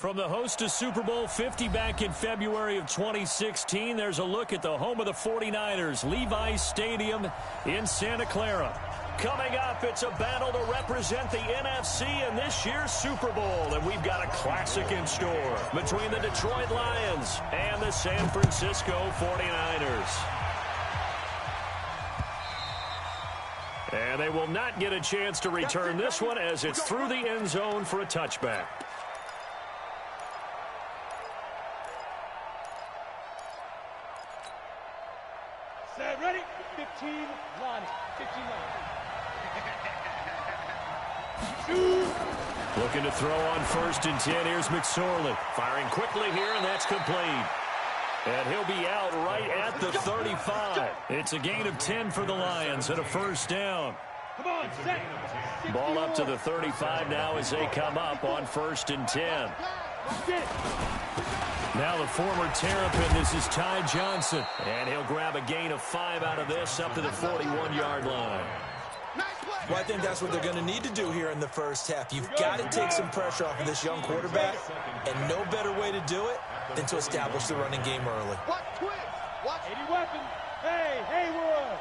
From the host to Super Bowl 50 back in February of 2016, there's a look at the home of the 49ers, Levi's Stadium in Santa Clara. Coming up, it's a battle to represent the NFC in this year's Super Bowl, and we've got a classic in store between the Detroit Lions and the San Francisco 49ers. And they will not get a chance to return this one as it's through the end zone for a touchback. Ready? 15, Lonnie. 15, Lonnie. Looking to throw on 1st and 10. Here's McSorley. Firing quickly here, and that's complete. And he'll be out right at the 35. It's a gain of 10 for the Lions and a first down. Come on, set. Ball up to the 35 now as they come up on 1st and 10. Now the former Terrapin, this is Ty Johnson. And he'll grab a gain of 5 out of this up to the 41-yard line. Well, I think that's what they're going to need to do here in the first half. You've got to take some pressure off of this young quarterback, and no better way to do it than to establish the running game early. Watch 80 weapon. Hey, Haywood.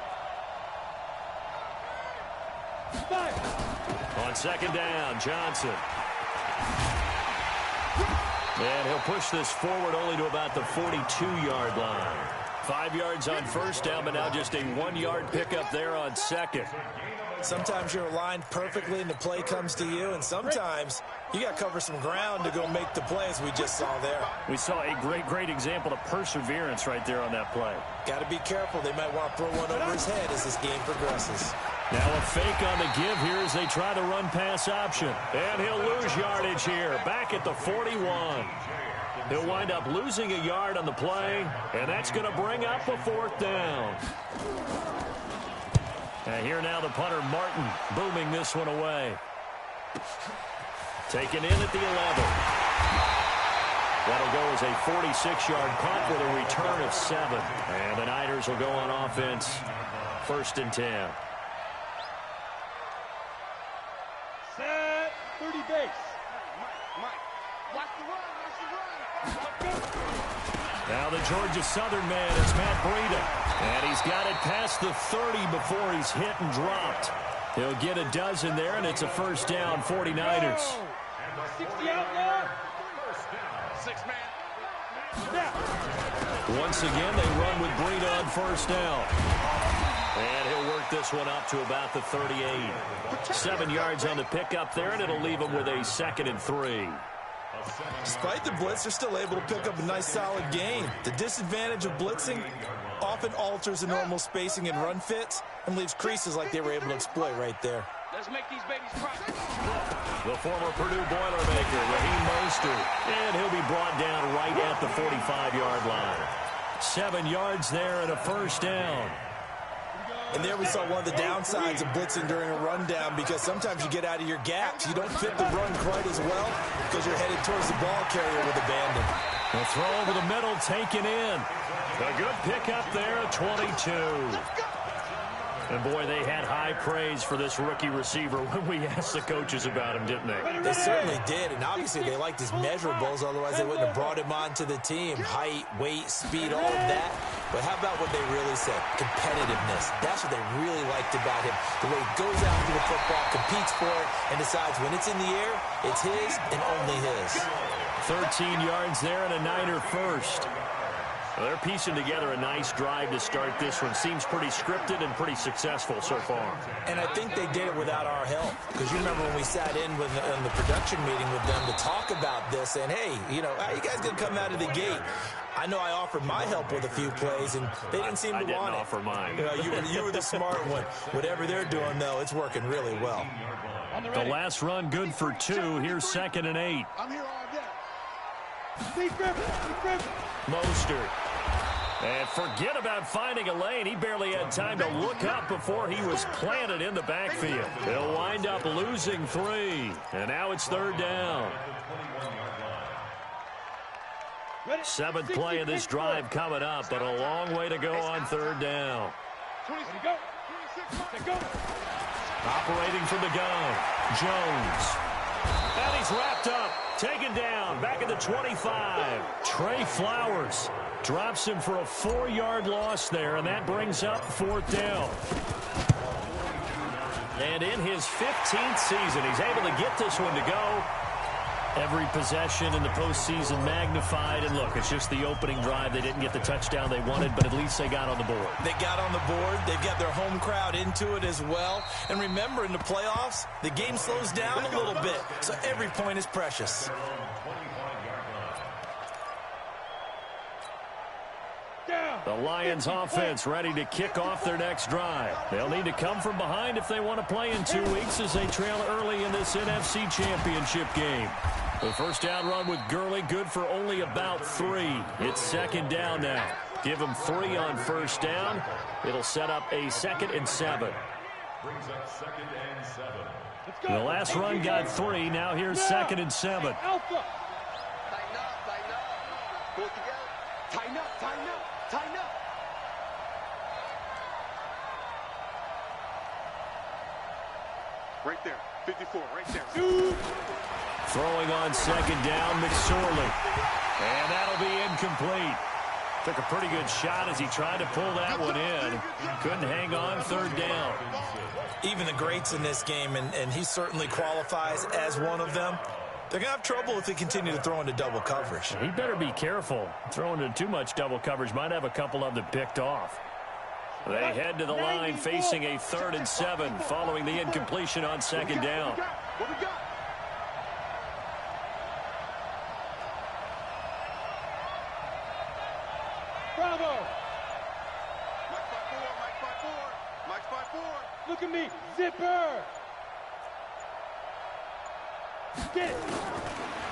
Fire. On 2nd down, Johnson. And he'll push this forward only to about the 42-yard line. 5 yards on 1st down, but now just a 1-yard pickup there on 2nd. Sometimes you're aligned perfectly and the play comes to you, and sometimes you got to cover some ground to go make the play, as we just saw there. We saw a great example of perseverance right there on that play. Got to be careful. They might want to throw one over his head as this game progresses. Now a fake on the give here as they try the run-pass option. And he'll lose yardage here, back at the 41. He'll wind up losing a yard on the play, and that's going to bring up a 4th down. And here now the punter, Martin, booming this one away. Taken in at the 11. That'll go as a 46-yard punt with a return of 7. And the Niners will go on offense, 1st and 10. Set. 30 base. Watch the run. Now the Georgia Southern man is Matt Breida. And he's got it past the 30 before he's hit and dropped. He'll get a dozen there, and it's a first down, 49ers. 60 out now. 6 man. Once again, they run with Breida on 1st down. And he'll work this one up to about the 38. 7 yards on the pickup there, and it'll leave him with a 2nd and 3. Despite the blitz, they're still able to pick up a nice solid gain. The disadvantage of blitzing often alters the normal spacing and run fits and leaves creases like they were able to exploit right there. Let's make these babies cry. The former Purdue Boilermaker, Raheem Mostert, and he'll be brought down right at the 45-yard line. 7 yards there and a first down. And there we saw one of the downsides of blitzing during a rundown, because sometimes you get out of your gaps. You don't fit the run quite as well because you're headed towards the ball carrier with abandon. The throw over the middle taken in. A good pickup there at 22. And, boy, they had high praise for this rookie receiver when we asked the coaches about him, didn't they? They certainly did, and obviously they liked his measurables, otherwise they wouldn't have brought him onto the team. Height, weight, speed, all of that. But how about what they really said? Competitiveness. That's what they really liked about him. The way he goes after the football, competes for it, and decides when it's in the air, it's his and only his. 13 yards there and a Niner first. Well, they're piecing together a nice drive to start this one. Seems pretty scripted and pretty successful so far. And I think they did it without our help. Because you remember when we sat in the production meeting with them to talk about this, and hey, you know, how you guys going to come out of the gate? I know I offered my help with a few plays, and they didn't seem to want it. I didn't offer mine. You know, you were the smart one. Whatever they're doing, though, it's working really well. The last run good for 2. Here's 2nd and 8. I'm here all day. Steve Griffin. Mostert. And forget about finding a lane. He barely had time to look up before he was planted in the backfield. He'll wind up losing 3. And now it's 3rd down. 7th play of this drive coming up, but a long way to go on 3rd down. 26, go. Operating from the gun, Jones. And he's wrapped up. Taken down, back at the 25. Trey Flowers drops him for a 4-yard loss there, and that brings up 4th down. And in his 15th season, he's able to get this one to go. Every possession in the postseason magnified. And look, it's just the opening drive. They didn't get the touchdown they wanted, but at least they got on the board. They got on the board. They've got their home crowd into it as well. And remember, in the playoffs, the game slows down a little bit, so every point is precious. The Lions offense ready to kick off their next drive. They'll need to come from behind if they want to play in 2 weeks as they trail early in this NFC Championship game. The first down run with Gurley, good for only about 3. It's 2nd down now. Give them 3 on first down. It'll set up a 2nd and 7. The last run got 3. Now here's 2nd and 7. Alpha. Tighten up, tighten up. Pull it together. Tighten up, tighten up, tighten up. Right there, 54, right there. Throwing on 2nd down, McSorley. And that'll be incomplete. Took a pretty good shot as he tried to pull that one in. Couldn't hang on, 3rd down. Even the greats in this game, and he certainly qualifies as one of them, they're going to have trouble if they continue to throw into double coverage. He better be careful. Throwing into too much double coverage might have a couple of them picked off. They head to the line facing a 3rd and 7 following the incompletion on 2nd down. What we got? Bravo. Mike 5-4. Look at me. Zipper. Get.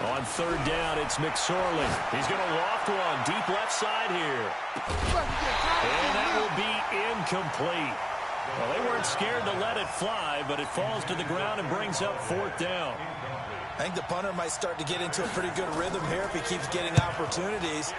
On 3rd down, it's McSorley. He's going to loft one deep left side here. And that will be incomplete. Well, they weren't scared to let it fly, but it falls to the ground and brings up 4th down. I think the punter might start to get into a pretty good rhythm here if he keeps getting opportunities.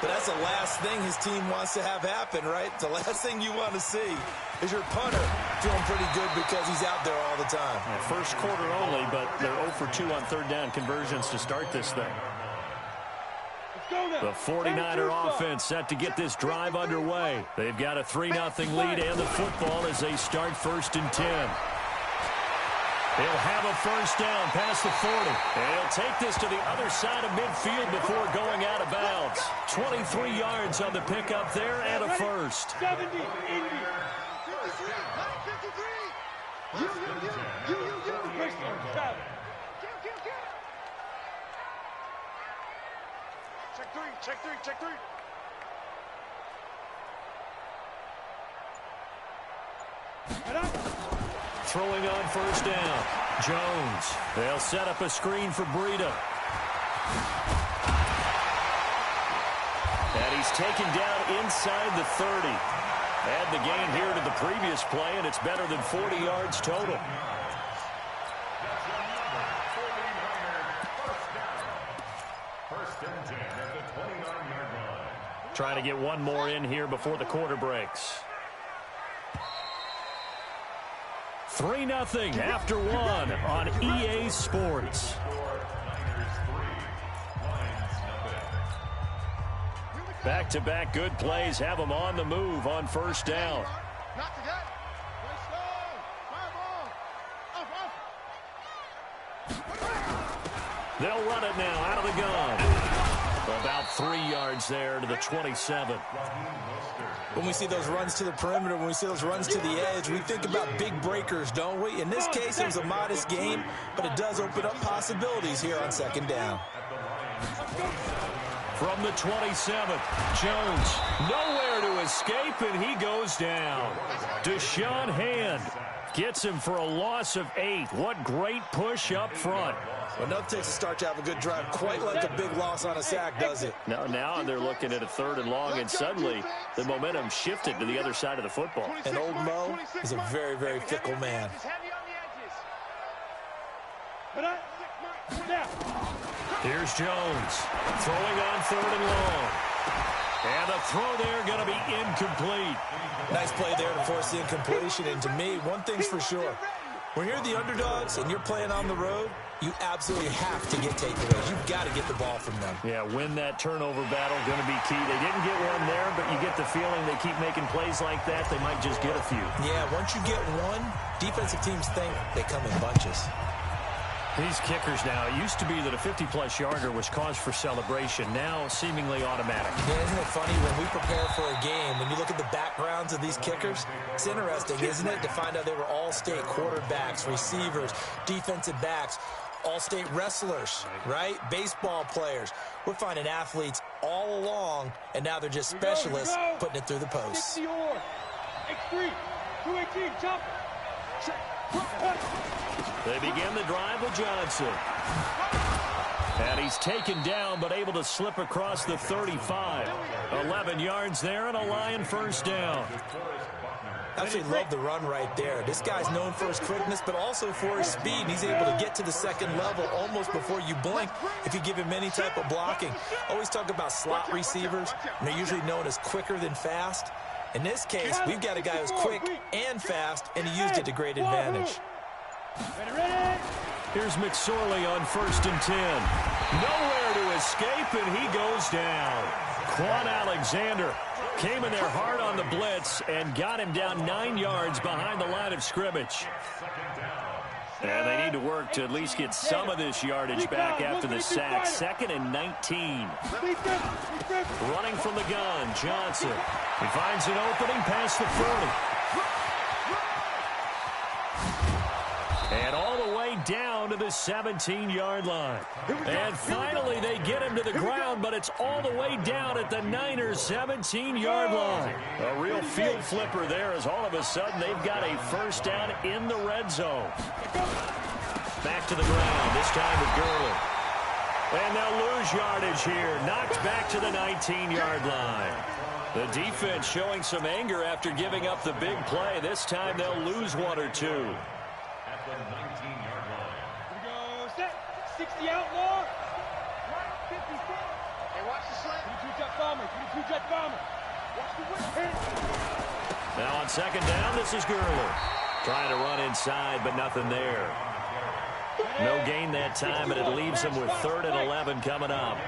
But that's the last thing his team wants to have happen, right? The last thing you want to see is your punter feeling pretty good because he's out there all the time. Yeah, first quarter only, but they're 0 for 2 on 3rd down conversions to start this thing. The 49er offense set to get this drive underway. They've got a 3-0 lead and the football as they start 1st and 10. He'll have a first down past the 40. And he'll take this to the other side of midfield before going out of bounds. 23 yards on the pickup there and a first. 70, Indy. 53. You. Check three. Throwing on first down. Jones. They'll set up a screen for Breida. And he's taken down inside the 30. Add the gain here to the previous play, and it's better than 40 yards total. Trying to get one more in here before the quarter breaks. 3-0 after 1 on EA Sports. Back-to-back good plays have them on the move on first down. They'll run it now out of the gun. About 3 yards there to the 27. When we see those runs to the perimeter, when we see those runs to the edge, we think about big breakers, don't we? In this case, it was a modest game, but it does open up possibilities here on 2nd down. From the 27, Jones nowhere to escape, and he goes down. Deshaun Hand gets him for a loss of 8. What great push up front. Well, nothing takes a start to have a good drive, quite like a big loss on a sack, does it? Now they're looking at a 3rd and long, and suddenly the momentum shifted to the other side of the football. And old Mo is a very, very fickle man. Here's Jones throwing on 3rd and long. And the throw there going to be incomplete. Nice play there to force the incompletion. And to me, one thing's for sure. When you're the underdogs and you're playing on the road, you absolutely have to get takeaways. You've got to get the ball from them. Yeah, win that turnover battle, going to be key. They didn't get one there, but you get the feeling they keep making plays like that, they might just get a few. Yeah, once you get one, defensive teams think they come in bunches. These kickers now, it used to be that a 50-plus yarder was cause for celebration. Now, seemingly automatic. Yeah, isn't it funny when we prepare for a game, when you look at the backgrounds of these kickers, it's interesting, isn't it, to find out they were all-state quarterbacks, receivers, defensive backs, all-state wrestlers, right? Baseball players. We're finding athletes all along, and now they're just specialists putting it through the posts. X3, 218, jump. They begin the drive with Johnson. And he's taken down, but able to slip across the 35. 11 yards there and a Lion first down. Absolutely love the run right there. This guy's known for his quickness, but also for his speed. And he's able to get to the second level almost before you blink if you give him any type of blocking. Always talk about slot receivers, and they're usually known as quicker than fast. In this case, we've got a guy who's quick and fast, and he used it to great advantage. Here's McSorley on 1st and 10. Nowhere to escape, and he goes down. Quan Alexander came in there hard on the blitz and got him down 9 yards behind the line of scrimmage. And they need to work to at least get some of this yardage back after the sack. 2nd and 19. Running from the gun, Johnson. He finds an opening past the 40. And all the way down to the 17-yard line. And finally they get him to the ground, but it's all the way down at the Niners' 17-yard line. A real field flipper there as all of a sudden they've got a first down in the red zone. Back to the ground, this time with Gurley. And they'll lose yardage here. Knocked back to the 19-yard line. The defense showing some anger after giving up the big play. This time they'll lose 1 or 2. At the 19-yard line. Here we go, set. 60 out, more. 50 set. Hey, watch the slant. 22 jet bomber, 22 jet bomber. Watch the whip. Now on 2nd down, this is Gurley. Trying to run inside, but nothing there. No gain that time, and it leaves him with 3rd and 11 coming up.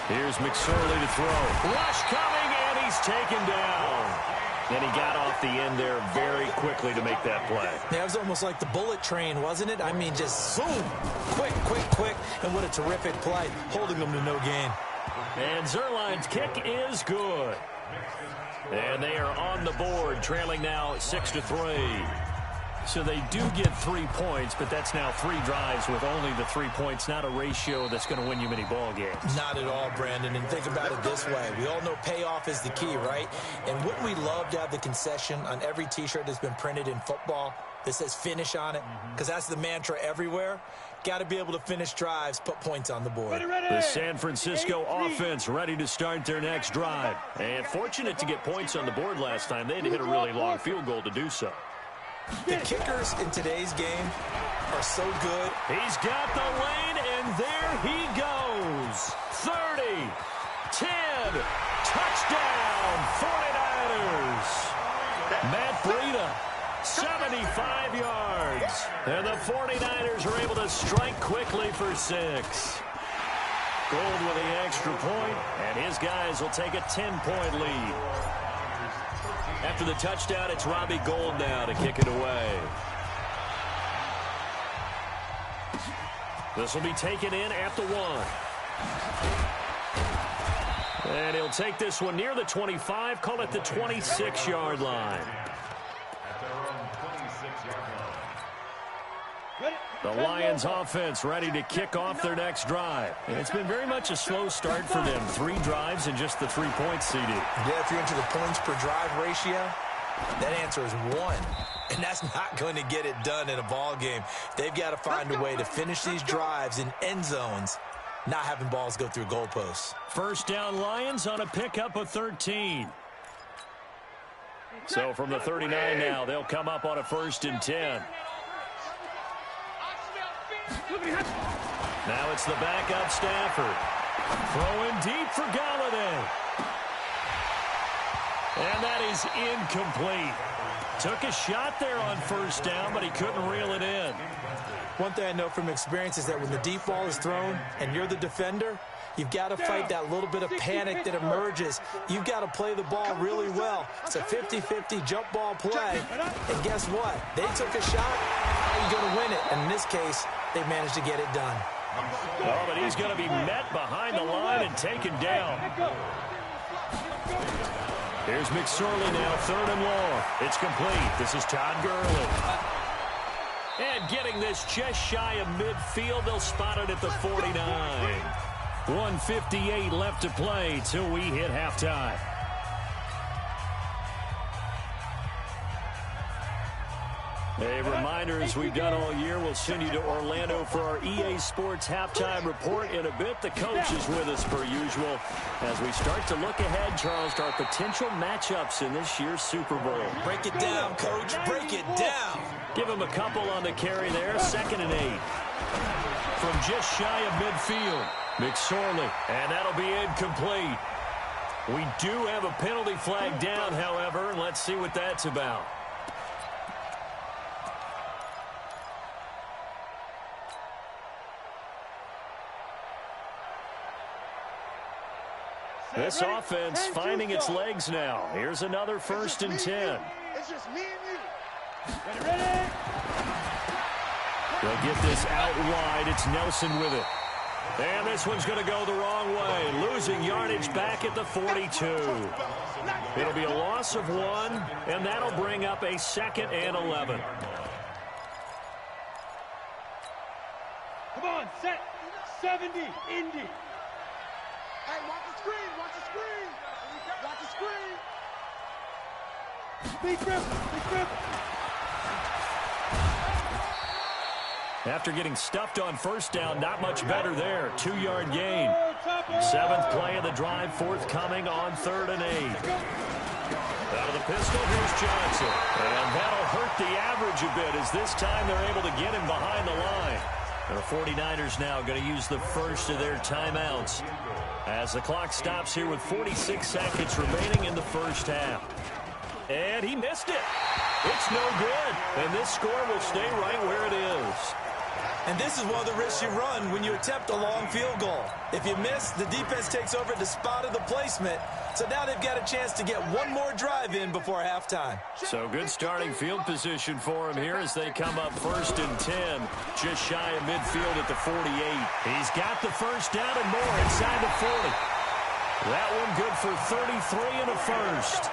Here's McSorley to throw. Rush coming, and he's taken down. And he got off the end there very quickly to make that play. Yeah, it was almost like the bullet train, wasn't it? I mean, just zoom. Quick, quick, quick. And what a terrific play, holding him to no gain. And Zerline's kick is good. And they are on the board, trailing now 6-3. So they do get 3 points, but that's now 3 drives with only the 3 points, not a ratio that's going to win you many ball games. Not at all, Brandon. And think about it this way. We all know payoff is the key, right? And wouldn't we love to have the concession on every T-shirt that's been printed in football that says finish on it? Because that's the mantra everywhere. Got to be able to finish drives, put points on the board. The San Francisco offense ready to start their next drive. And fortunate to get points on the board last time. They had to hit a really long field goal to do so. The kickers in today's game are so good. He's got the lane, and there he goes. 30, 10, touchdown, 49ers. Matt Breida, 75 yards. And the 49ers are able to strike quickly for 6. Gold with the extra point, and his guys will take a 10-point lead. After the touchdown, it's Robbie Gould now to kick it away. This will be taken in at the 1. And he'll take this one near the 25, call it the 26-yard line. The Lions offense ready to kick off their next drive. And it's been very much a slow start for them. 3 drives and just the 3 points seeded. Yeah, if you're into the points per drive ratio, that answer is 1. And that's not going to get it done in a ball game. They've got to find a way to finish these drives in end zones, not having balls go through goalposts. First down Lions on a pickup of 13. So from the 39 now, they'll come up on a 1st and 10. Now it's the backup Stafford. Throwing deep for Galladay. And that is incomplete. Took a shot there on 1st down, but he couldn't reel it in. One thing I know from experience is that when the deep ball is thrown and you're the defender, you've got to fight that little bit of panic that emerges. You've got to play the ball really well. It's a 50-50 jump ball play. And guess what? They took a shot. How are you going to win it? And in this case, they managed to get it done. Oh, but he's going to be met behind the line and taken down. Here's McSorley now, 3rd and long. It's complete. This is Todd Gurley. And getting this just shy of midfield, they'll spot it at the 49. 1:58 left to play till we hit halftime. A reminder, as we've done all year, we'll send you to Orlando for our EA Sports halftime report in a bit. The coach is with us per usual as we start to look ahead, Charles, to our potential matchups in this year's Super Bowl. Break it down, Coach. Break it down. Give him a couple on the carry there. 2nd and 8. From just shy of midfield, McSorley. And that'll be incomplete. We do have a penalty flag down, however, and let's see what that's about. This offense finding its legs now. Here's another 1st and 10. It's just me and you. Ready? They'll get this out wide. It's Nelson with it. And this one's going to go the wrong way. Losing yardage back at the 42. It'll be a loss of 1, and that'll bring up a 2nd and 11. Come on, set. 70, Indy. Hey, watch the screen, watch the screen. Watch the screen. Big grip, big grip. After getting stuffed on 1st down, not much better there. 2-yard gain. 7th play of the drive, forthcoming on 3rd and 8. Out of the pistol, here's Johnson. And that'll hurt the average a bit as this time they're able to get him behind the line. And the 49ers now going to use the first of their timeouts as the clock stops here with 46 seconds remaining in the 1st half. And he missed it. It's no good. And this score will stay right where it is. And this is one of the risks you run when you attempt a long field goal. If you miss, the defense takes over at the spot of the placement. So now they've got a chance to get one more drive in before halftime. So good starting field position for him here as they come up 1st and 10. Just shy of midfield at the 48. He's got the 1st down and more inside the 40. That one good for 33 and a 1st.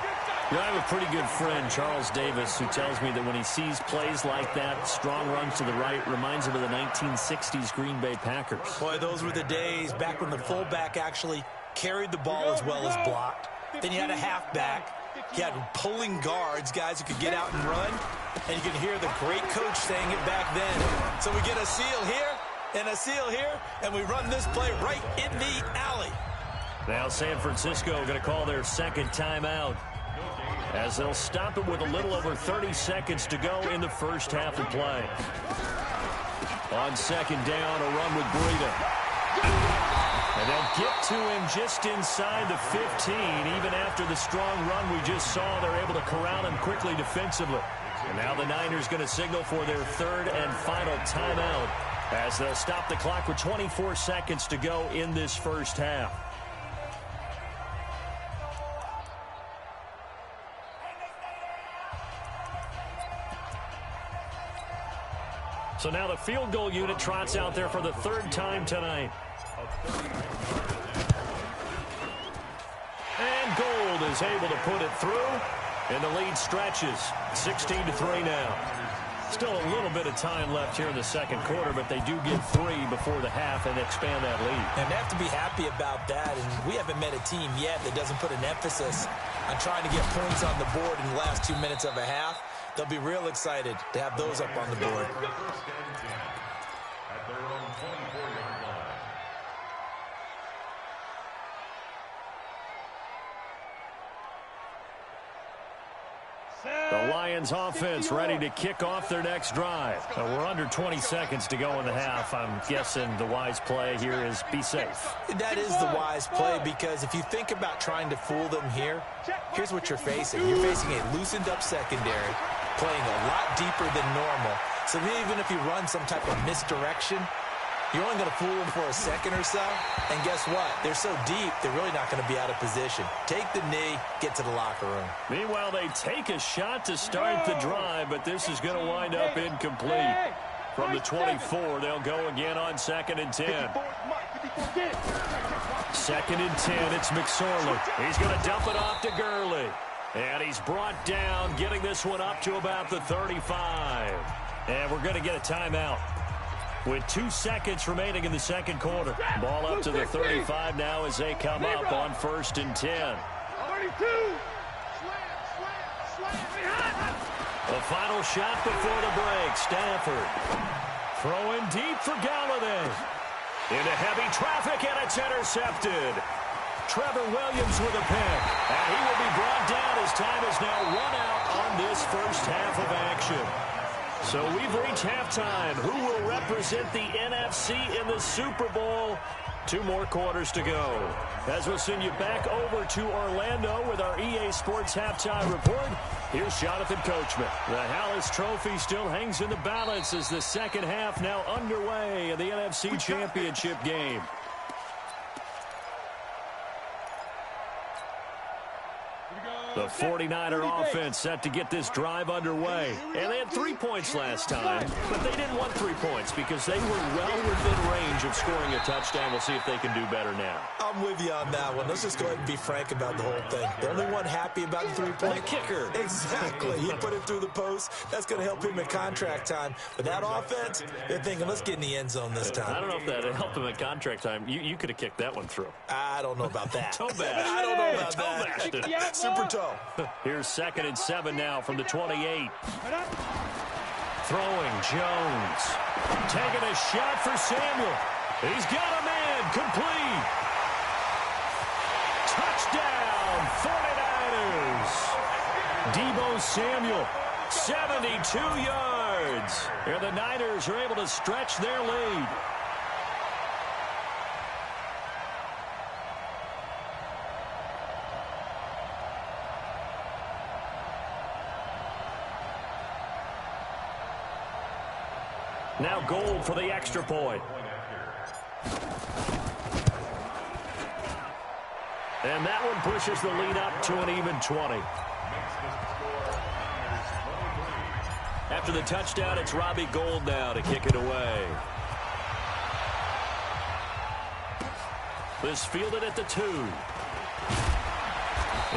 You know, I have a pretty good friend, Charles Davis, who tells me that when he sees plays like that, strong runs to the right, reminds him of the 1960s Green Bay Packers. Boy, those were the days back when the fullback actually carried the ball as well as blocked. Then you had a halfback. You had pulling guards, guys who could get out and run. And you can hear the great coach saying it back then. So we get a seal here and a seal here, and we run this play right in the alley. Now San Francisco going to call their 2nd timeout, as they'll stop it with a little over 30 seconds to go in the 1st half of play. On 2nd down, a run with Breida. And they'll get to him just inside the 15. Even after the strong run we just saw, they're able to corral him quickly defensively. And now the Niners going to signal for their 3rd and final timeout, as they'll stop the clock with 24 seconds to go in this 1st half. So now the field goal unit trots out there for the 3rd time tonight. And Gold is able to put it through, and the lead stretches 16-3 now. Still a little bit of time left here in the 2nd quarter, but they do get 3 before the half and expand that lead. And they have to be happy about that, and we haven't met a team yet that doesn't put an emphasis on trying to get points on the board in the last 2 minutes of a half. They'll be real excited to have those up on the board. At their own 24-yard line. The Lions offense ready to kick off their next drive. We're under 20 seconds to go in the half. I'm guessing the wise play here is be safe. That is the wise play, because if you think about trying to fool them here, here's what you're facing. You're facing a loosened up secondary, playing a lot deeper than normal. So even if you run some type of misdirection, you're only going to fool them for a second or so. And guess what? They're so deep, they're really not going to be out of position. Take the knee, get to the locker room. Meanwhile, they take a shot to start the drive, but this is going to wind up incomplete. From the 24, they'll go again on 2nd and 10. 2nd and 10, it's McSorley. He's going to dump it off to Gurley. And he's brought down, getting this one up to about the 35. And we're going to get a timeout. With 2 seconds remaining in the second quarter. Ball up to the 35 now as they come up on 1st and 10. 32. The final shot before the break. Stafford throwing deep for Galladay. Into heavy traffic, and it's intercepted. Trevor Williams with a pick. And he will be brought down as time is now run out on this first half of action. So we've reached halftime. Who will represent the NFC in the Super Bowl? 2 more quarters to go. As we'll send you back over to Orlando with our EA Sports Halftime Report, here's Jonathan Coachman. The Hallis Trophy still hangs in the balance as the second half now underway in the NFC Championship game. The 49er offense set to get this drive underway. And they had 3 points last time, but they didn't want 3 points because they were well within range of scoring a touchdown. We'll see if they can do better now. I'm with you on that one. Let's just go ahead and be frank about the whole thing. The only one happy about the 3-point? The kicker. Exactly. He put it through the post. That's going to help him in contract time. But that offense, they're thinking, let's get in the end zone this time. I don't know if that helped him in contract time. You could have kicked that one through. I don't know about that. Toe bash. I don't know about Toe that. bashed. Super toe. Here's 2nd and 7 now from the 28. Throwing Jones. Taking a shot for Samuel. He's got a man. Complete. Touchdown, 49ers. Deebo Samuel, 72 yards. And the Niners are able to stretch their lead. Now Gold for the extra point. And that one pushes the lead up to an even 20. After the touchdown, it's Robbie Gould now to kick it away. This fielded at the 2.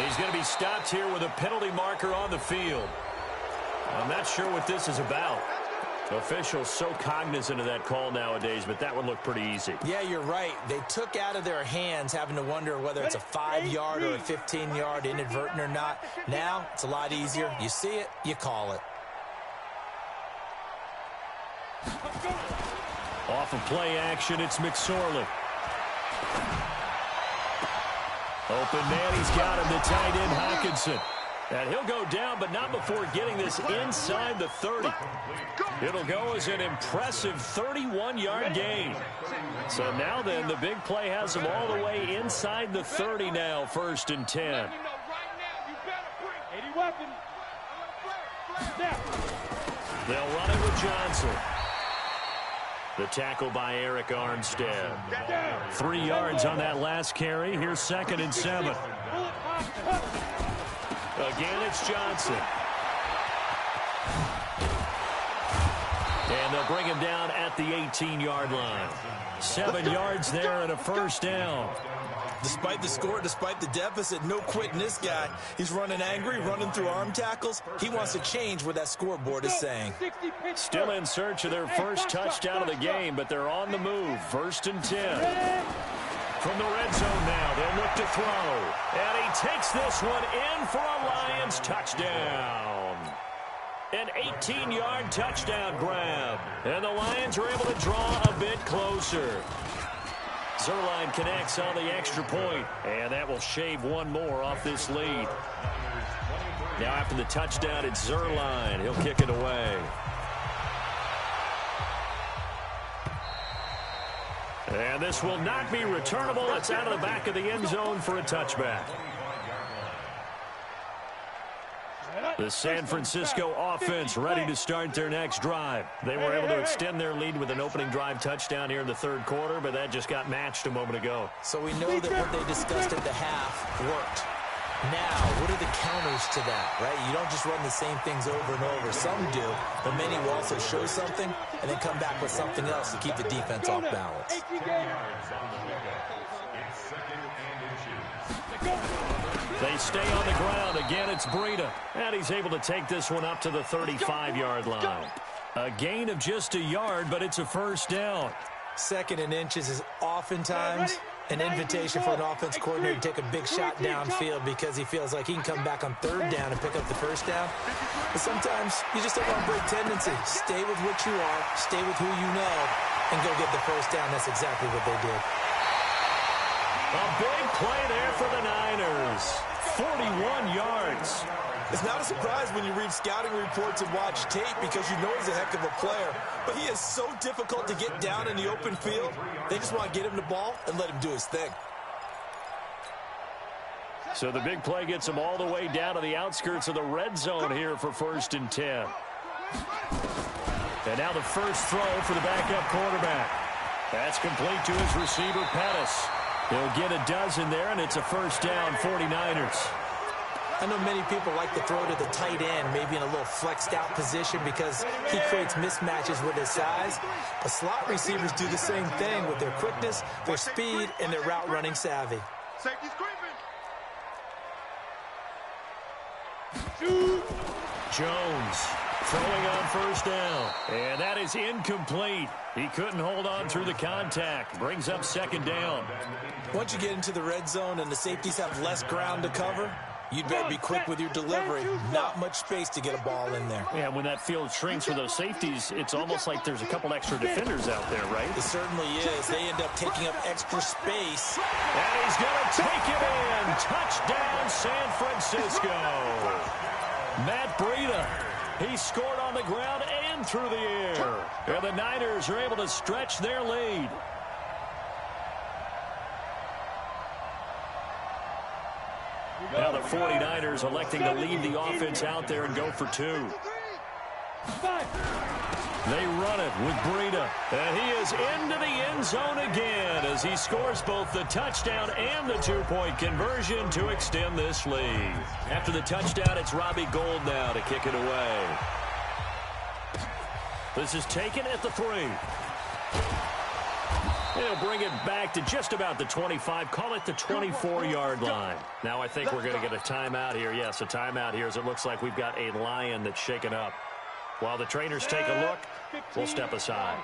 He's going to be stopped here with a penalty marker on the field. I'm not sure what this is about. Officials so cognizant of that call nowadays, but that one looked pretty easy. Yeah, you're right. They took out of their hands having to wonder whether it's a 5-yard or a 15-yard inadvertent or not. Now, it's a lot easier. You see it, you call it. Off of play action, it's McSorley. Open man, he's got him, the tight end, Hockenson. And he'll go down, but not before getting this inside the 30. It'll go as an impressive 31-yard gain. So now then, the big play has him all the way inside the 30 now, 1st and 10. They'll run it with Johnson. The tackle by Eric Armstead. 3 yards on that last carry. Here's 2nd and 7. Again, it's Johnson. And they'll bring him down at the 18-yard line. 7 yards there and a first down. Despite the score, despite the deficit, no quitting this guy. He's running angry, running through arm tackles. He wants to change what that scoreboard is saying. Still in search of their first touchdown of the game, but they're on the move. 1st and 10. From the red zone now, they'll look to throw. And he takes this one in for a Lions touchdown. An 18-yard touchdown grab. And the Lions are able to draw a bit closer. Zerline connects on the extra point, and that will shave one more off this lead. Now after the touchdown, it's Zerline. He'll kick it away. And this will not be returnable. It's out of the back of the end zone for a touchback. The San Francisco offense ready to start their next drive. They were able to extend their lead with an opening drive touchdown here in the third quarter, but that just got matched a moment ago. So we know that what they discussed at the half worked. Now, what are the counters to that, right? You don't just run the same things over and over. Some do, but many will also show something and then come back with something else to keep the defense off balance. They stay on the ground. Again, it's Breida. And he's able to take this one up to the 35-yard line. A gain of just a yard, but it's a first down. Second and inches is oftentimes an invitation for an offense coordinator to take a big shot downfield because he feels like he can come back on third down and pick up the first down. But sometimes you just don't want to break tendency. Stay with what you are, stay with who you know, and go get the first down. That's exactly what they did. A big play there for the Niners. 41 yards. It's not a surprise when you read scouting reports and watch tape because you know he's a heck of a player. But he is so difficult to get down in the open field. They just want to get him the ball and let him do his thing. So the big play gets him all the way down to the outskirts of the red zone here for 1st and 10. And now the first throw for the backup quarterback. That's complete to his receiver, Pettis. He'll get a dozen there, and it's a first down, 49ers. I know many people like to throw to the tight end, maybe in a little flexed out position because he creates mismatches with his size. But slot receivers do the same thing with their quickness, their speed, and their route running savvy. Safety's creeping. Jones throwing on first down. And that is incomplete. He couldn't hold on through the contact. Brings up second down. Once you get into the red zone and the safeties have less ground to cover, you'd better be quick with your delivery. Not much space to get a ball in there. Yeah, when that field shrinks for those safeties, it's almost like there's a couple extra defenders out there, right? It certainly is. They end up taking up extra space. And he's going to take it in. Touchdown, San Francisco. Matt Breida. He scored on the ground and through the air. And the Niners are able to stretch their lead. Now the 49ers electing to leave the offense out there and go for two. They run it with Breida. And he is into the end zone again as he scores both the touchdown and the two-point conversion to extend this lead. After the touchdown, it's Robbie Gould now to kick it away. This is taken at the 3. He'll bring it back to just about the 25. Call it the 24-yard line. Now I think we're going to get a timeout here. Yes, a timeout here as it looks like we've got a lion that's shaken up. While the trainers take a look, we'll step aside.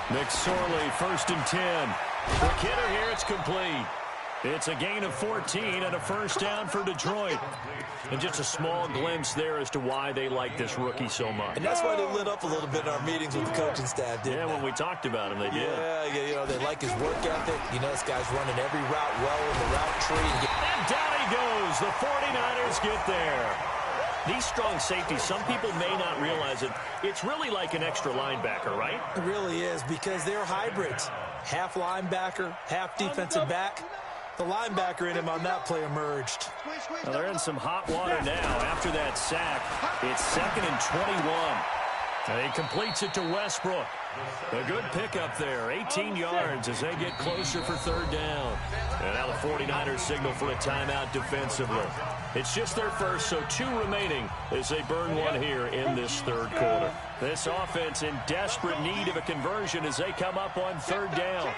McSorley, 1st and 10. Quick hitter here, it's complete. It's a gain of 14 and a first down for Detroit. And just a small glimpse there as to why they like this rookie so much. And that's why they lit up a little bit in our meetings with the coaching staff, didn't they? When we talked about him, they did. Yeah, you know, they like his work ethic. You know, this guy's running every route well in the route tree. And down he goes. The 49ers get there. These strong safeties, some people may not realize it. It's really like an extra linebacker, right? It really is because they're hybrids. Half linebacker, half defensive back. The linebacker in him on that play emerged. Well, they're in some hot water now after that sack. It's 2nd and 21. And he completes it to Westbrook. A good pickup there, 18 yards as they get closer for third down. And now the 49ers signal for a timeout defensively. It's just their first, so 2 remaining as they burn one here in this third quarter. This offense in desperate need of a conversion as they come up on third down.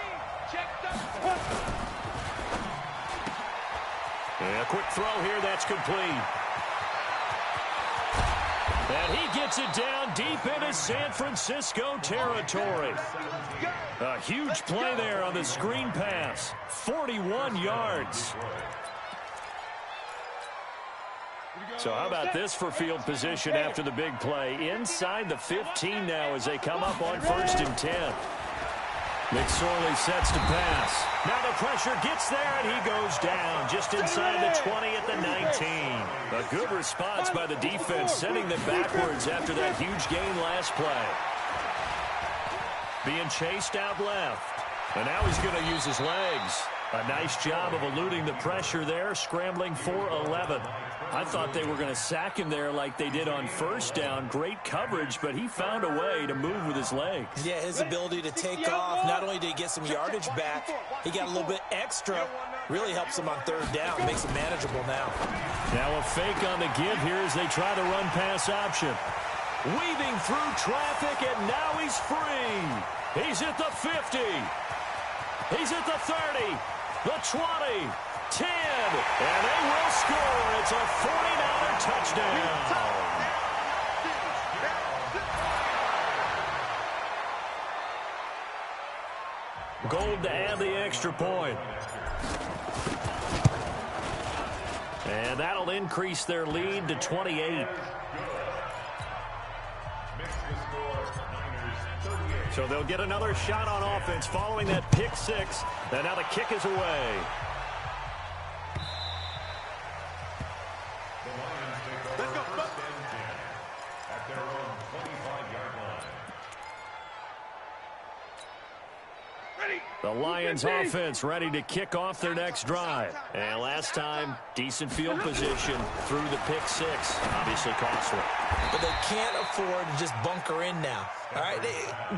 And a quick throw here, that's complete. And he gets it down deep into San Francisco territory. A huge play there on the screen pass. 41 yards. So how about this for field position after the big play? Inside the 15 now as they come up on 1st and 10. McSorley sets to pass. Now the pressure gets there, and he goes down just inside the 20 at the 19. A good response by the defense, sending them backwards after that huge gain last play. Being chased out left. And now he's going to use his legs. A nice job of eluding the pressure there, scrambling for 11. I thought they were going to sack him there like they did on first down. Great coverage, but he found a way to move with his legs. Yeah, his ability to take off, not only did he get some yardage back, he got a little bit extra. Really helps him on third down, makes it manageable now. Now a fake on the give here as they try the run-pass option. Weaving through traffic, and now he's free. He's at the 50. He's at the 30, the 20, 10, and they will score. It's a 49er touchdown. Gold to add the extra point. And that'll increase their lead to 28. So they'll get another shot on offense following that pick six. And now the kick is away. Let's go. At their own 25-yard line. Ready. The Lions offense ready to kick off their next drive. And last time, decent field position through the pick six. Obviously costly. But they can't afford to just bunker in now. All right,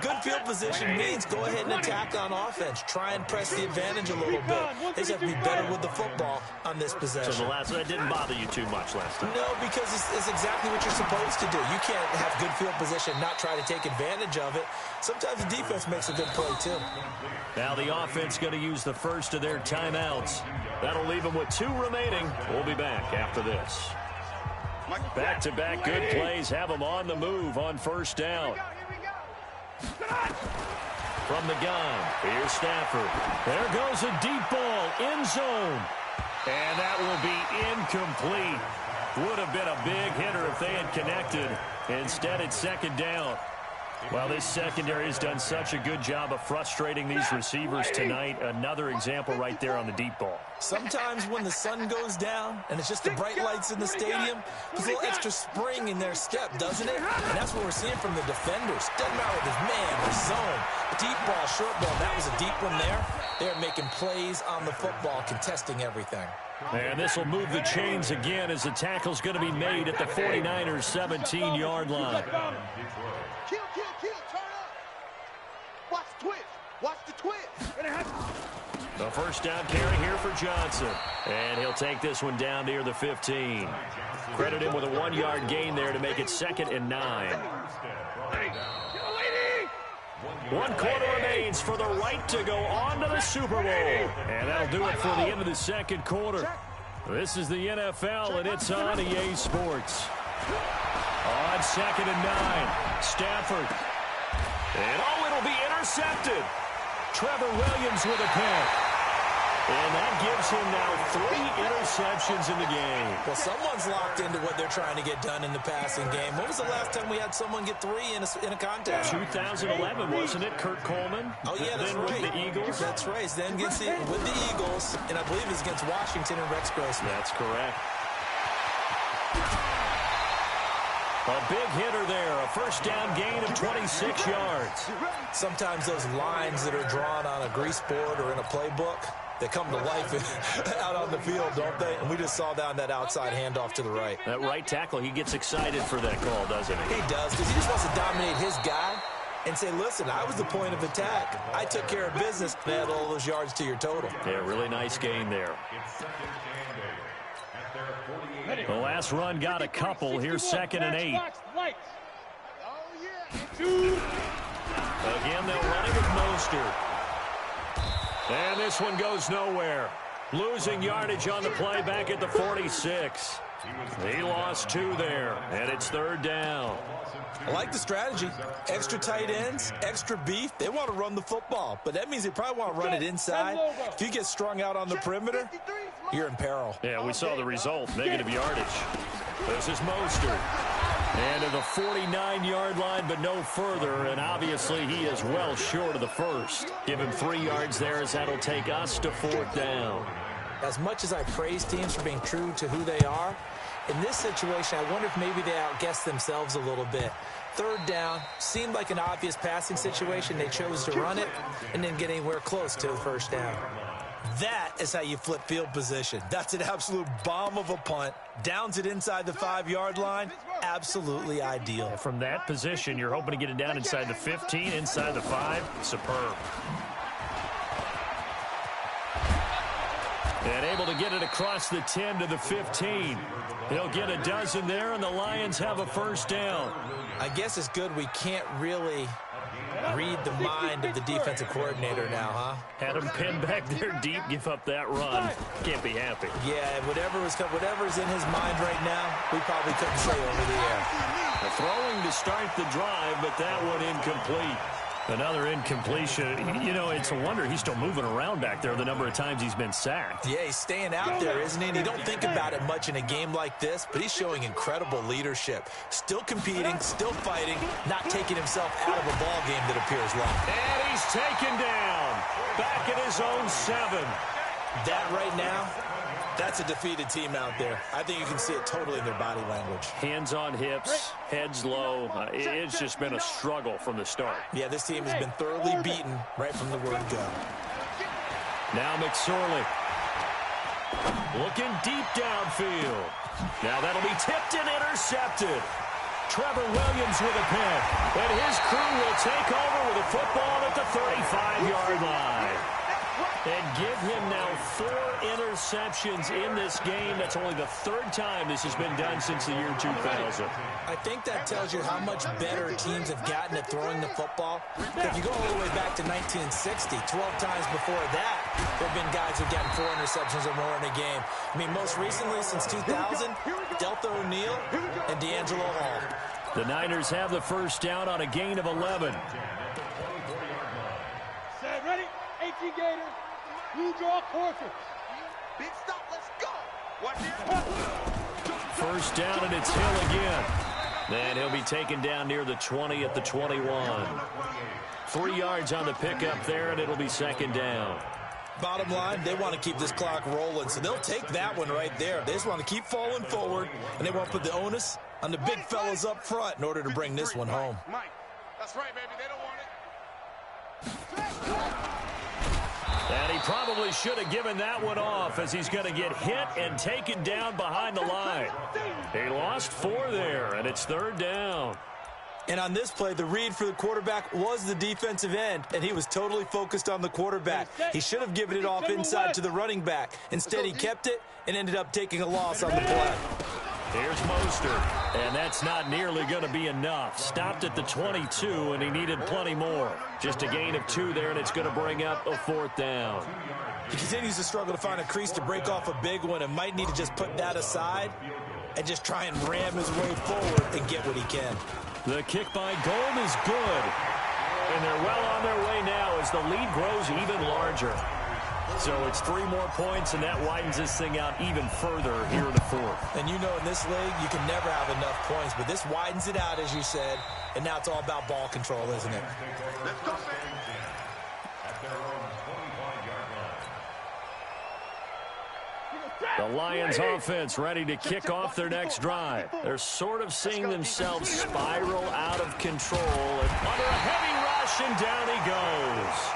good field position means go ahead and attack on offense. Try and press the advantage a little bit. They just have to be better with the football on this possession. So that didn't bother you too much last time? No, because it's exactly what you're supposed to do. You can't have good field position and not try to take advantage of it. Sometimes the defense makes a good play, too. Now the offense going to use the first of their timeouts. That'll leave them with 2 remaining. We'll be back after this. Back-to-back good plays have them on the move on first down. From the gun, here's Stafford. There goes a deep ball, end zone. And that will be incomplete. Would have been a big hitter if they had connected. Instead, it's second down. Well, this secondary has done such a good job of frustrating these receivers tonight. Another example right there on the deep ball. Sometimes when the sun goes down and it's just the bright lights in the stadium, there's a little extra spring in their step, doesn't it? And that's what we're seeing from the defenders. Doesn't matter if it's man or zone. Deep ball, short ball, that was a deep one there. They're making plays on the football, contesting everything. And this will move the chains again as the tackle's going to be made at the 49ers' 17-yard line. Kill, turn up. Watch the twitch. Watch the twitch. The first down carry here for Johnson. And he'll take this one down near the 15. Credit him with a 1-yard gain there to make it 2nd and 9. 1 quarter remains for the right to go on to the Super Bowl. And that'll do it for the end of the second quarter. This is the NFL, and it's on EA Sports. On 2nd and 9, Stafford. And it'll be intercepted. Trevor Williams with a pick. And that gives him now 3 interceptions in the game. Well, someone's locked into what they're trying to get done in the passing game. When was the last time we had someone get 3 in a contest? 2011, wasn't it? Kurt Coleman. Oh, yeah, that's then right. With the Eagles. That's right. Then with the Eagles, and I believe it's against Washington and Rex Grossman. That's correct. A big hitter there. A first down gain of 26 yards. Sometimes those lines that are drawn on a grease board or in a playbook, they come to life out on the field, don't they? And we just saw down that outside handoff to the right. That right tackle, he gets excited for that call, doesn't he? He does, because he just wants to dominate his guy and say, listen, I was the point of attack. I took care of business and add all those yards to your total. Yeah, really nice gain there. The last run got a couple. Here's 2nd and 8. Again, they'll run it with Mostert. And this one goes nowhere. Losing yardage on the play back at the 46. He lost 2 there, and it's 3rd down. I like the strategy. Extra tight ends, extra beef. They want to run the football, but that means they probably want to run it inside. If you get strung out on the perimeter, you're in peril. Yeah, we saw the result, negative yardage. This is Mostert. And to the 49-yard line, but no further, and obviously he is well short of the first. Give him 3 yards there as that'll take us to 4th down. As much as I praise teams for being true to who they are, in this situation, I wonder if maybe they outguessed themselves a little bit. 3rd down, seemed like an obvious passing situation. They chose to run it and didn't get anywhere close to the first down. That is how you flip field position. That's an absolute bomb of a punt. Downs it inside the 5-yard line. Absolutely ideal. From that position, you're hoping to get it down inside the 15, inside the 5. Superb. And able to get it across the 10 to the 15. He'll get a dozen there, and the Lions have a first down. I guess it's good we can't really read the mind of the defensive coordinator now, huh? Had him pinned back there deep, give up that run. Can't be happy. Yeah, whatever's in his mind right now, we probably couldn't say over the air. Throwing to start the drive, but that one incomplete. Another incompletion. You know, it's a wonder he's still moving around back there the number of times he's been sacked. Yeah, he's staying out there, isn't he? And you don't think about it much in a game like this, but he's showing incredible leadership. Still competing, still fighting, not taking himself out of a ball game that appears lost. And he's taken down. Back at his own 7. That right now, that's a defeated team out there. I think you can see it totally in their body language. Hands on hips, heads low. It's just been a struggle from the start. Yeah, this team has been thoroughly beaten right from the word go. Now McSorley. Looking deep downfield. Now that'll be tipped and intercepted. Trevor Williams with a pick. And his crew will take over with a football at the 35-yard line. And give him now 4 interceptions in this game. That's only the 3rd time this has been done since the year 2000. I think that tells you how much better teams have gotten at throwing the football. If you go all the way back to 1960, 12 times before that, there have been guys who've gotten 4 interceptions or more in a game. I mean, most recently, since 2000, Delta O'Neal and D'Angelo Hall. The Niners have the first down on a gain of 11. Set, ready? 18 Gators. You draw quarter. Big stop, let's go. Watch it. First down, and it's Hill again. Then he'll be taken down near the 20 at the 21. 3 yards on the pickup there, and it'll be second down. Bottom line, they want to keep this clock rolling, so they'll take that one right there. They just want to keep falling forward, and they want to put the onus on the big fellas up front in order to bring this one home. Mike, that's right, baby. They don't want it. And he probably should have given that one off as he's going to get hit and taken down behind the line. He lost 4 there, and it's 3rd down. And on this play, the read for the quarterback was the defensive end, and he was totally focused on the quarterback. He should have given it off inside to the running back. Instead, he kept it and ended up taking a loss on the play. Here's Mostert, and that's not nearly going to be enough. Stopped at the 22, and he needed plenty more. Just a gain of 2 there, and it's going to bring up a 4th down. He continues to struggle to find a crease to break off a big one and might need to just put that aside and just try and ram his way forward and get what he can. The kick by Gold is good, and they're well on their way now as the lead grows even larger. So it's 3 more points, and that widens this thing out even further here in the 4th. And you know in this league, you can never have enough points, but this widens it out, as you said, and now it's all about ball control, isn't it? Let's go, At their own 25-yard line. The Lions offense ready to kick off their next drive. They're sort of seeing themselves spiral out of control. And under a heavy rush, and down he goes.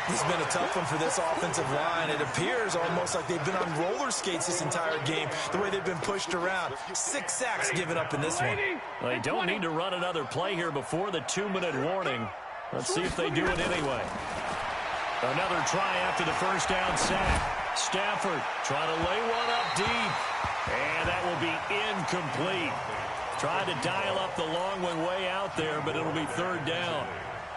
It's been a tough one for this offensive line. It appears almost like they've been on roller skates this entire game, the way they've been pushed around. 6 sacks given up in this one. They don't need to run another play here before the 2-minute warning. Let's see if they do it anyway. Another try after the first down sack. Stafford trying to lay one up deep. And that will be incomplete. Trying to dial up the long one way out there, but it'll be 3rd down.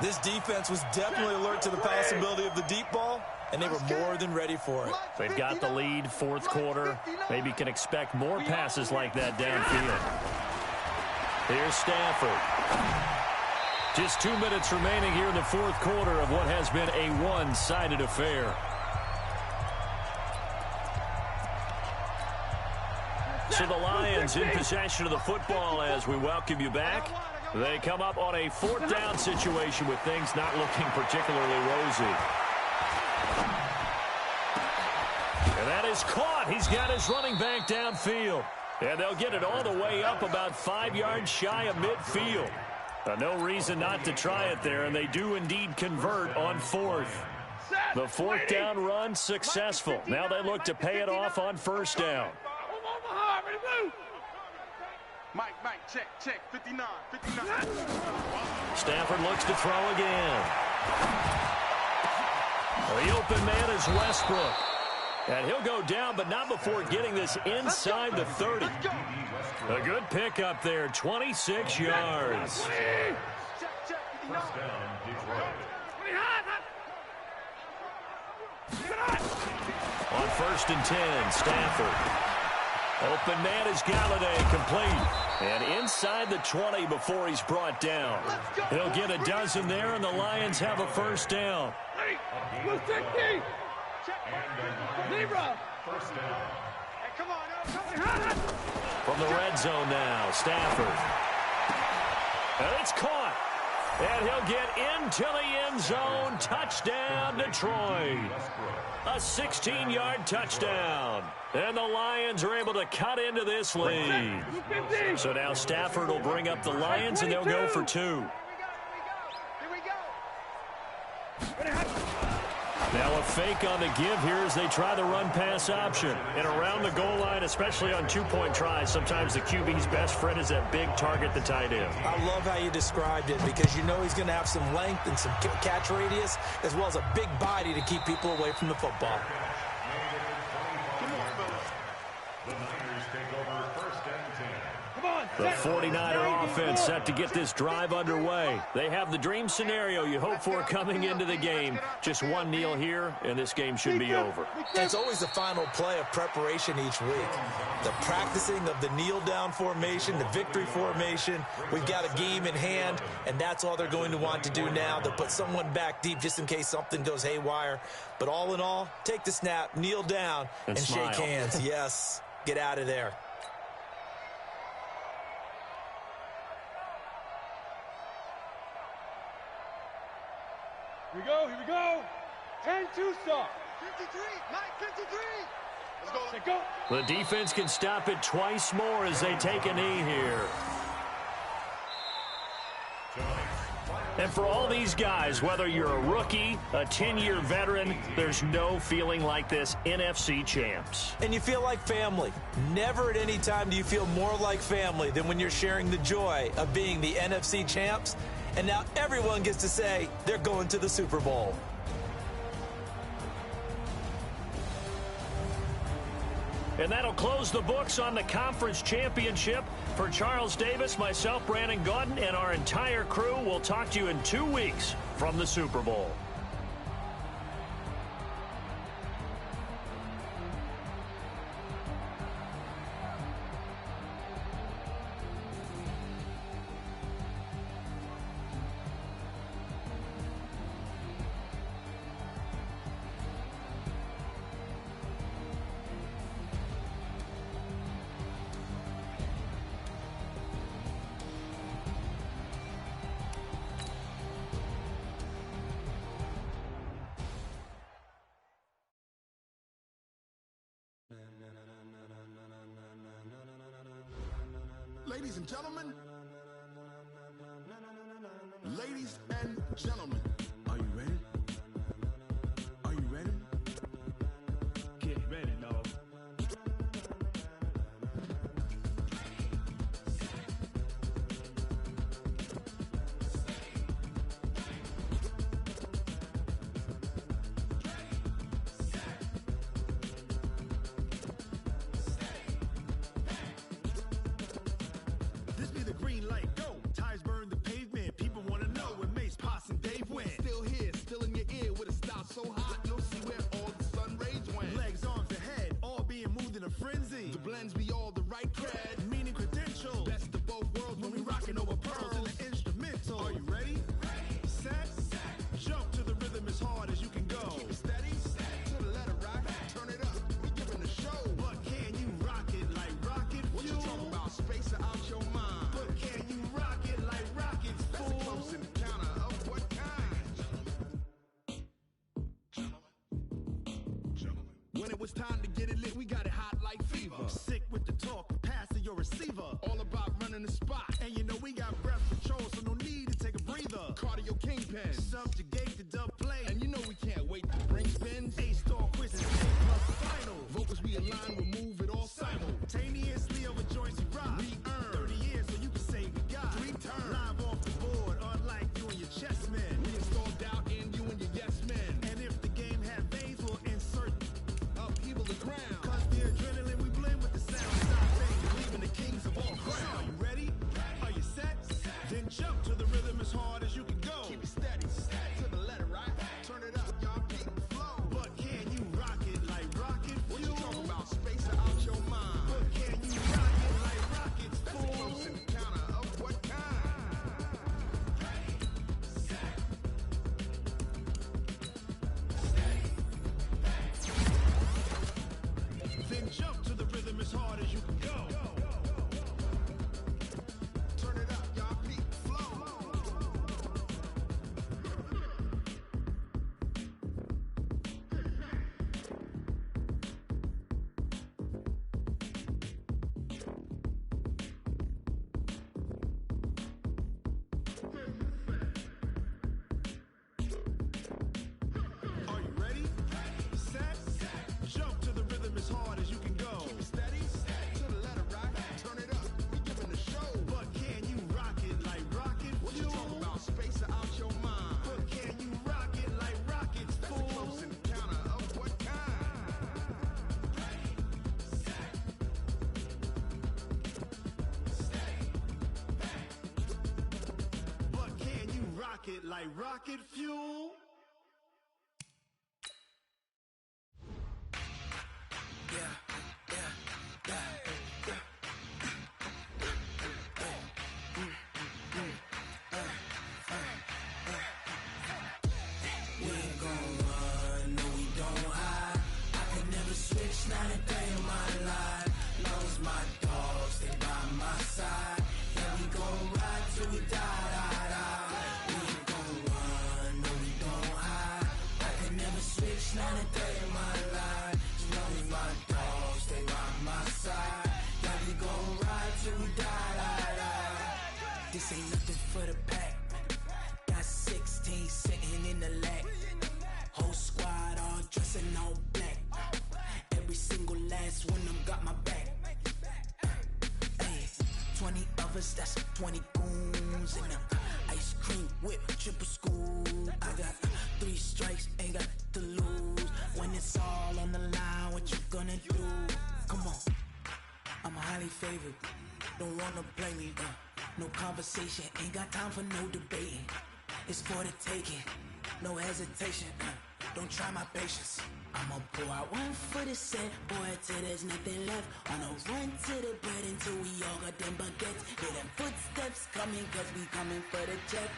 This defense was definitely alert to the possibility of the deep ball, and they were more than ready for it. They've got the lead, 4th quarter. Maybe can expect more passes like that downfield. Here's Stafford. Just 2 minutes remaining here in the 4th quarter of what has been a one-sided affair. So the Lions in possession of the football as we welcome you back. They come up on a 4th down situation with things not looking particularly rosy. And that is caught. He's got his running back downfield. And they'll get it all the way up about 5 yards shy of midfield. No reason not to try it there, and they do indeed convert on 4th. The fourth down run successful. Now they look to pay it off on first down. Mike, check, 59. Stafford looks to throw again. The open man is Westbrook. And he'll go down, but not before getting this inside the 30. A good pickup there, 26 yards. First down, Detroit. On first and 10, Stafford. Open man is Galladay, complete. And inside the 20 before he's brought down. He'll get a dozen there, and the Lions have a first down. First down. From the red zone now, Stafford. And it's caught. And he'll get into the end zone. Touchdown, Detroit. A 16-yard touchdown. And the Lions are able to cut into this lead. So now Stafford will bring up the Lions, and they'll go for 2. Now a fake on the give here as they try the run-pass option. And around the goal line, especially on two-point tries, sometimes the QB's best friend is that big target, the tight end. I love how you described it because you know he's going to have some length and some catch radius as well as a big body to keep people away from the football. The Niners take over first and 10. The 49er offense set to get this drive underway. They have the dream scenario you hope for coming into the game. Just one kneel here, and this game should be over. It's always the final play of preparation each week. The practicing of the kneel-down formation, the victory formation. We've got a game in hand, and that's all they're going to want to do now. They'll put someone back deep just in case something goes haywire. But all in all, take the snap, kneel down, and smile. shake hands. Yes, get out of there. Here we go. 10-2 start. 53, Mike, 53. Let's go. The defense can stop it twice more as they take a knee here. And for all these guys, whether you're a rookie, a 10-year veteran, there's no feeling like this NFC champs. And you feel like family. Never at any time do you feel more like family than when you're sharing the joy of being the NFC champs. And now everyone gets to say they're going to the Super Bowl. And that'll close the books on the conference championship. For Charles Davis, myself, Brandon Gaudin, and our entire crew, we'll talk to you in 2 weeks from the Super Bowl. Ladies and gentlemen, are you ready? Are you ready? Get ready, dog. This be the green light, go. Tires burn the pavement. People want to know where Mace, Potts, and Dave went. Still here, still in your ear with a style so hot, you'll see where all the sun rays went. Legs, arms, and head, all being moved in a frenzy. The blends be all the right cred, meaning credentials. Best of both worlds when we rocking over pearls in the instrumental. Are you ready? Set, jump to the rhythm as hard as you can go. Keep it steady, to the letter right, turn it up, we giving the show. But can you rock it like rocket fuel? What you talking about, space or out your mind? But can you rock it like rockets, fool? That's a close encounter of what kind? Gentlemen. When it was time to get it lit, we got it hot like fever. Sick with the talk, pass to your receiver. All about running the spot. And you know we got breath control, so no need to take a breather. Cardio kingpin, subjugate the dub play. And you know we can't wait to bring rocket like rocket fuel. Not a day in my life. Lost my dogs, they by my side. Yeah, we gon' ride till we die. We ain't gon' run, no, we don't hide. I can never switch, not a day in my life. Lost my dogs, they by my side. Yeah, we gon' ride till we die. This ain't nothing for the pack. Got 16 sitting in the lap. Whole squad all dressing all black. Every single last one of them got my back. Hey, 20 of us, that's 20 goons. And ice cream whip, triple school. I got 3 strikes, ain't got to lose. When it's all on the line, what you gonna do? Come on, I'm highly favored. Don't wanna play me, no conversation. Ain't got time for no debating. It's for the taking, no hesitation. Don't try my patience. I'ma pour out one for the set, boy, till there's nothing left. On a run to the bread until we all got them baguettes. Hear them footsteps coming, cause we coming for the check.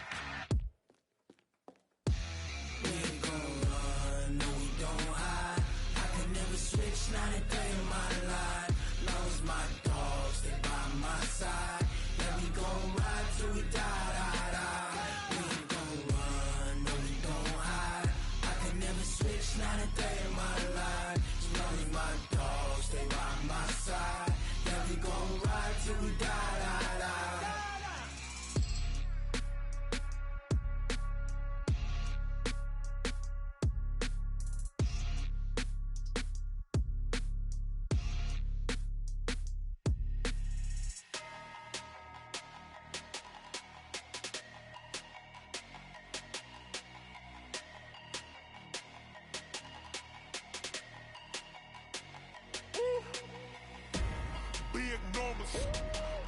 We ain't gon' run, no, we don't hide. I can never switch, not a day in my life. Lost my dogs, they by my side. Yeah, we gon' ride till we die. We ain't gon' run, no, we don't hide. I can never switch, not a day in my life. As long as my dogs stay by my side. Yeah, we gon' ride till we die.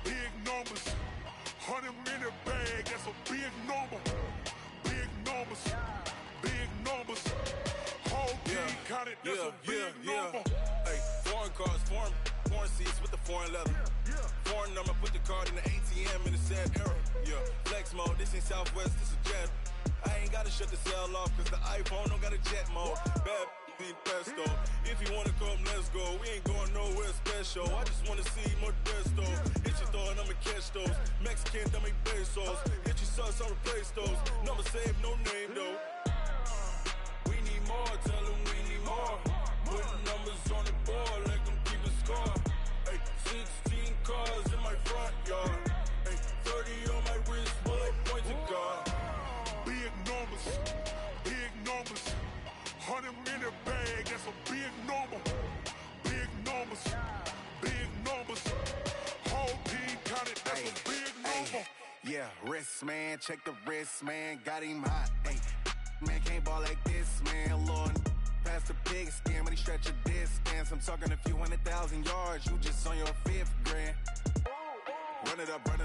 Big numbers, 100-minute bag, that's a big number. Big numbers, whole team counted, that's a big number. Hey, foreign cars, foreign seats with the foreign leather. Foreign number, put the card in the ATM in the sad era. Yeah, flex mode, this ain't Southwest, this is Jet. I ain't gotta shut the cell off, cause the iPhone don't got a jet mode. Bad need pesto. If you wanna come, let's go. We ain't going nowhere special. I just wanna see more Modesto. Hit your thought, I'ma catch those. Mexican, dumb make pesos. Hit your sauce, I'll replace those. Number save, no name though. We need more, tell them we need more. Putting numbers on the board, let them keep the score. Hey, 16 cars in my front yard. Hey, 30 on my wrist, bullet point to God. Big numbers, 100-minute bag, that's a big number. Big numbers, whole team counted, that's a big number. Yeah, wrist man, check the wrist man, got him hot. Ay, man can't ball like this, man. Lord, past the pig skin when he stretch a distance. I'm talking a few 100,000 yards, you just on your 5th grand. Run it up, count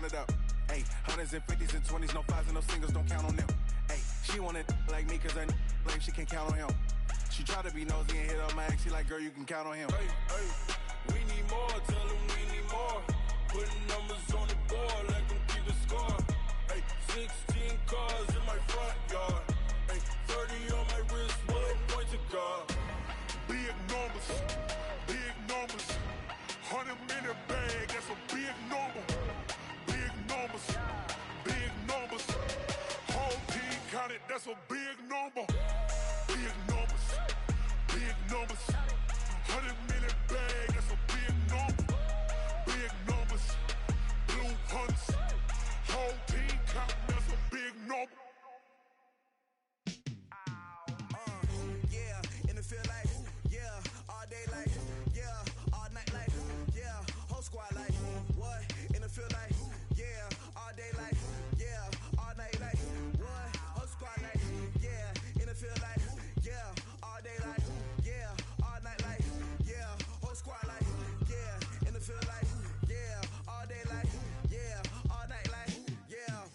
it up. Ay, 100s and 50s and 20s, no 5s and no singles, don't count on them. Ay, she want it like me, cause her like she can count on him. She try to be nosy and hit up my ex, she like, girl, you can count on him. Hey, we need more, tell them we need more. Putting numbers on the board, let them keep the score. Hey, 16 cars in my front yard. Hey, 30 on my wrist, bullet point to God. Big numbers, 100-minute bag, that's a big number. Big numbers, whole team counted, that's a big number. Big numbers, 100-minute bag, that's a big number. Big numbers, blue hunts, whole team counting, that's a big number. Yeah, in the field like, yeah, all day like, yeah, all night like, yeah, whole squad like, what? In the field like, yeah, all day like, yeah, all night like, what? Whole squad like, yeah, in the field like, yeah, all day like, yeah, all night like, yeah, whole squad like, yeah, in the field like, yeah, all day like, yeah, all night like, yeah.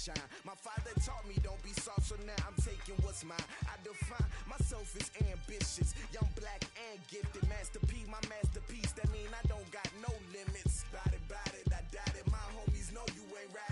shine. My father taught me don't be soft, so now I'm taking what's mine. I define myself as ambitious, young, black, and gifted. Master P, my masterpiece. That mean I don't got no limits. Bout it, I doubt it. My homies know you ain't rapping.